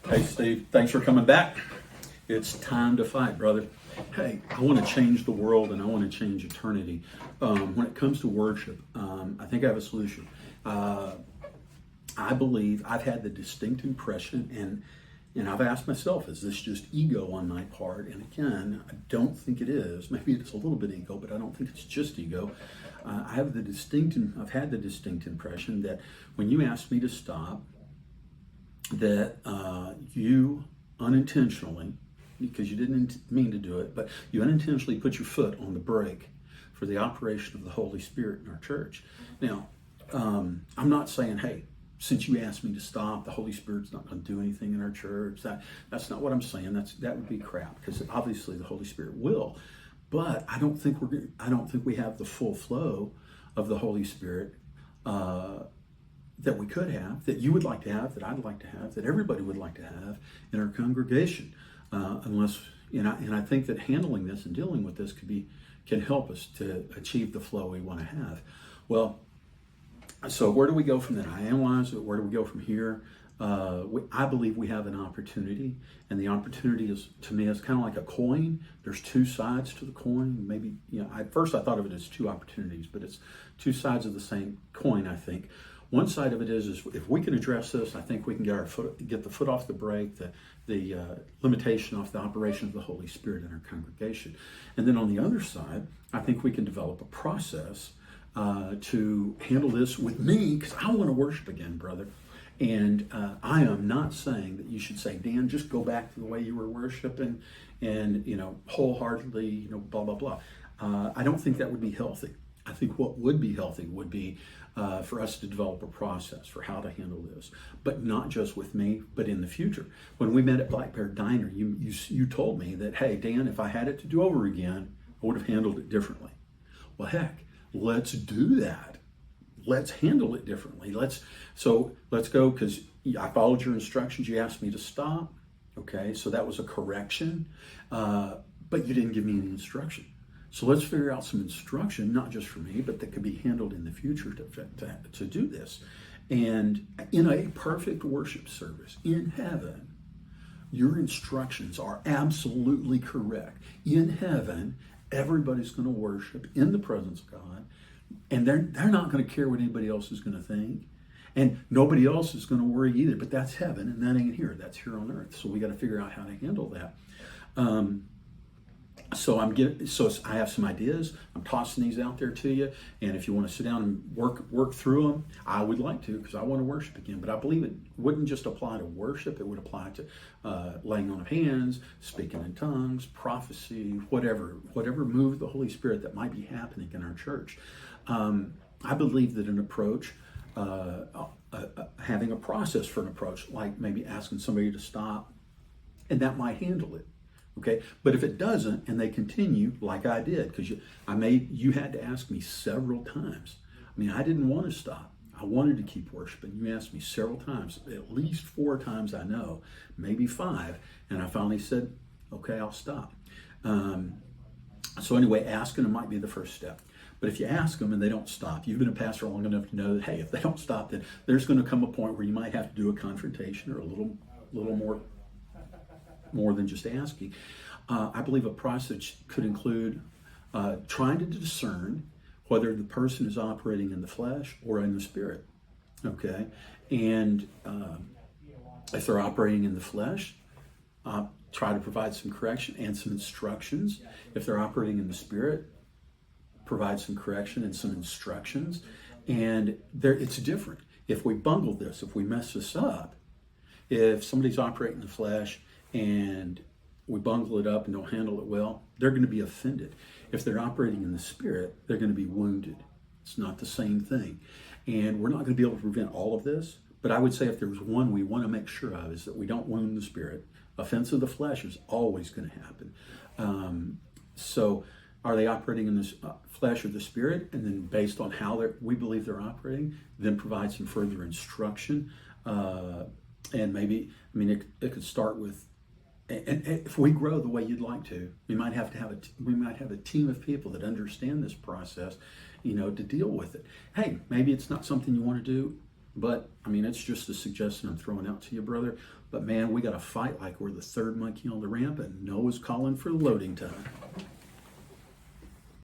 Hey, Steve, thanks for coming back. It's time to fight, brother. Hey, I want to change the world and I want to change eternity. When it comes to worship, I think I have a solution. I believe I've had the distinct impression, and I've asked myself, is this just ego on my part? And again, I don't think it is. Maybe it's a little bit ego, but I don't think it's just ego. I've had the distinct impression that when you asked me to stop, that you unintentionally, because you didn't mean to do it, but you unintentionally put your foot on the brake for the operation of the Holy Spirit in our church. Now, I'm not saying, hey, since you asked me to stop, the Holy Spirit's not going to do anything in our church. That's not what I'm saying. That would be crap, because obviously the Holy Spirit will. But I don't think we have the full flow of the Holy Spirit that we could have, that you would like to have, that I'd like to have, that everybody would like to have in our congregation. Unless, and I think that handling this and dealing with this can help us to achieve the flow we want to have. Well, so where do we go from that? I analyze it. Where do we go from here? I believe we have an opportunity, and the opportunity is, to me, is kind of like a coin. There's two sides to the coin. Maybe, at first I thought of it as two opportunities, but it's two sides of the same coin, I think. One side of it is if we can address this, I think we can get the foot off the brake, the limitation off the operation of the Holy Spirit in our congregation. And then on the other side, I think we can develop a process to handle this with me, because I want to worship again, brother. And I am not saying that you should say, Dan, just go back to the way you were worshiping and, wholeheartedly, blah, blah, blah. I don't think that would be healthy. I think what would be healthy would be for us to develop a process for how to handle this, but not just with me, but in the future. When we met at Black Bear Diner, you told me that, hey, Dan, if I had it to do over again, I would have handled it differently. Well, heck, let's do that. Let's handle it differently. Let's go, because I followed your instructions. You asked me to stop. Okay, so that was a correction, but you didn't give me any instruction. So let's figure out some instruction, not just for me, but that could be handled in the future to do this. And in a perfect worship service in heaven, your instructions are absolutely correct. In heaven, everybody's going to worship in the presence of God, and they're not going to care what anybody else is going to think. And nobody else is going to worry either, but that's heaven, and that ain't here. That's here on earth. So we got to figure out how to handle that. So I have some ideas. I'm tossing these out there to you, and if you want to sit down and work through them, I would like to, because I want to worship again. But I believe it wouldn't just apply to worship; it would apply to laying on of hands, speaking in tongues, prophecy, whatever move of the Holy Spirit that might be happening in our church. I believe that an approach, having a process for an approach, like maybe asking somebody to stop, and that might handle it. Okay, but if it doesn't and they continue, like I did, because you had to ask me several times. I mean, I didn't want to stop. I wanted to keep worshiping. You asked me several times, at least 4 times I know, maybe 5, and I finally said, okay, I'll stop. So anyway, asking them might be the first step. But if you ask them and they don't stop, you've been a pastor long enough to know that, hey, if they don't stop, then there's going to come a point where you might have to do a confrontation or a little more than just asking. I believe a process could include trying to discern whether the person is operating in the flesh or in the spirit. Okay, and if they're operating in the flesh, try to provide some correction and some instructions. If they're operating in the spirit, provide some correction and some instructions. And it's different. If we bungle this, if we mess this up, if somebody's operating in the flesh and we bungle it up and don't handle it well, they're going to be offended. If they're operating in the spirit, they're going to be wounded. It's not the same thing. And we're not going to be able to prevent all of this, but I would say if there's one we want to make sure of, is that we don't wound the spirit. Offense of the flesh is always going to happen. So are they operating in the flesh or the spirit? And then based on how we believe they're operating, then provide some further instruction. And maybe, it could start with, and if we grow the way you'd like to, we might have a team of people that understand this process, to deal with it. Hey, maybe it's not something you want to do But I mean, it's just a suggestion I'm throwing out to you, brother. But man, we got to fight like we're the third monkey on the ramp, and Noah's calling for loading time.